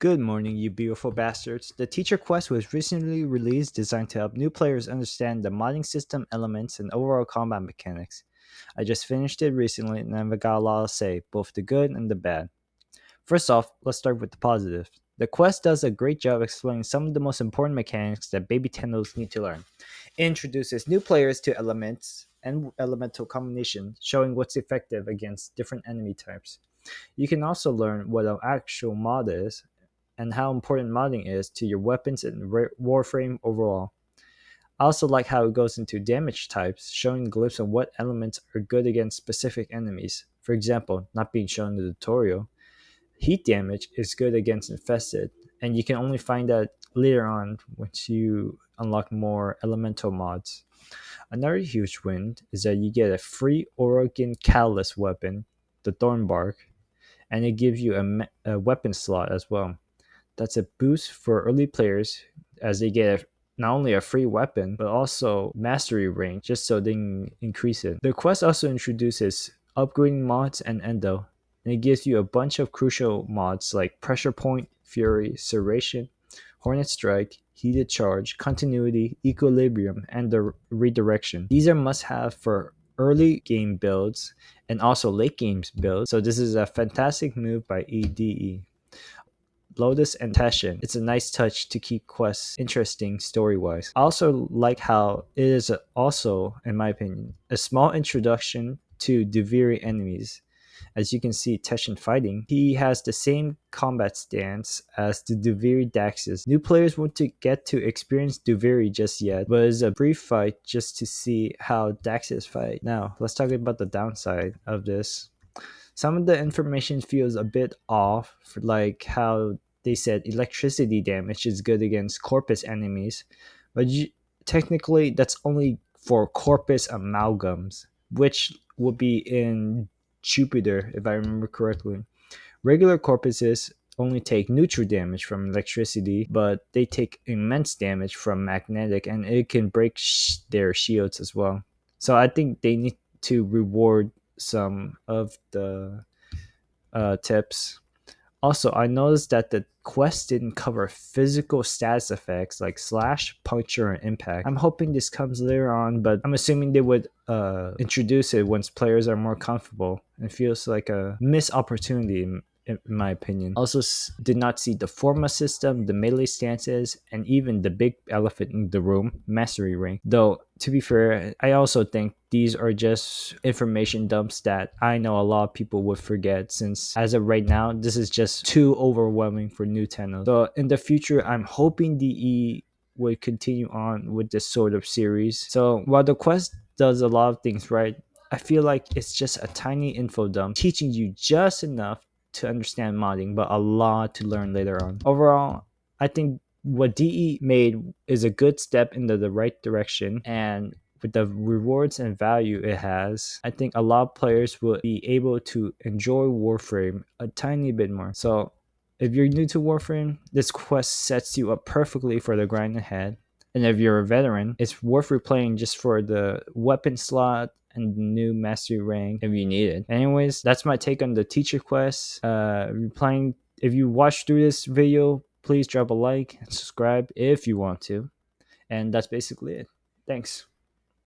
Good morning, you beautiful bastards. The Teacher Quest was recently released designed to help new players understand the modding system, elements, and overall combat mechanics. I just finished it recently and I've got a lot to say, both the good and the bad. First off, let's start with the positive. The quest does a great job explaining some of the most important mechanics that baby Tendos need to learn. It introduces new players to elements and elemental combinations, showing what's effective against different enemy types. You can also learn what an actual mod is and how important modding is to your weapons and Warframe overall. I also like how it goes into damage types, showing a glimpse on what elements are good against specific enemies. For example, not being shown in the tutorial, heat damage is good against infested, and you can only find that later on once you unlock more elemental mods. Another huge win is that you get a free Orokin Catalyst weapon, the Thornbark, and it gives you a weapon slot as well. That's a boost for early players as they get not only a free weapon but also mastery rank just so they can increase it. The quest also introduces upgrading mods and endo, and it gives you a bunch of crucial mods like Pressure Point, Fury, Serration, Hornet Strike, Heated Charge, Continuity, Equilibrium, and the Redirection. These are must have for early game builds and also late games builds, so this is a fantastic move by EDE. Lotus and Teshin. It's a nice touch to keep quests interesting story wise. I also like how it is also, in my opinion, a small introduction to Duviri enemies. As you can see Teshin fighting, he has the same combat stance as the Duviri Daxes. New players won't to get to experience Duviri just yet, but it's a brief fight just to see how Daxes fight. Now, let's talk about the downside of this. Some of the information feels a bit off, for like how they said electricity damage is good against Corpus enemies, but technically that's only for Corpus amalgams, which would be in Jupiter, if I remember correctly. Regular Corpuses only take neutral damage from electricity, but they take immense damage from magnetic, and it can break their shields as well. So I think they need to reward some of the tips. Also, I noticed that the quest didn't cover physical status effects like slash, puncture, and impact. I'm hoping this comes later on, but I'm assuming they would introduce it once players are more comfortable. It feels like a missed opportunity in my opinion. Also, did not see the forma system, the melee stances, and even the big elephant in the room, mastery ring. Though, to be fair, I also think these are just information dumps that I know a lot of people would forget since as of right now, this is just too overwhelming for new tenants. So in the future, I'm hoping DE would continue on with this sort of series. So while the quest does a lot of things right, I feel like it's just a tiny info dump teaching you just enough to understand modding, but a lot to learn later on. Overall, I think what DE made is a good step into the right direction, and with the rewards and value it has, I think a lot of players will be able to enjoy Warframe a tiny bit more. So, if you're new to Warframe, this quest sets you up perfectly for the grind ahead. And if you're a veteran, it's worth replaying just for the weapon slot and new mastery rank if you need it. Anyways, that's my take on the teacher quest. Replying, if you watched through this video, please drop a like and subscribe if you want to. And that's basically it. Thanks.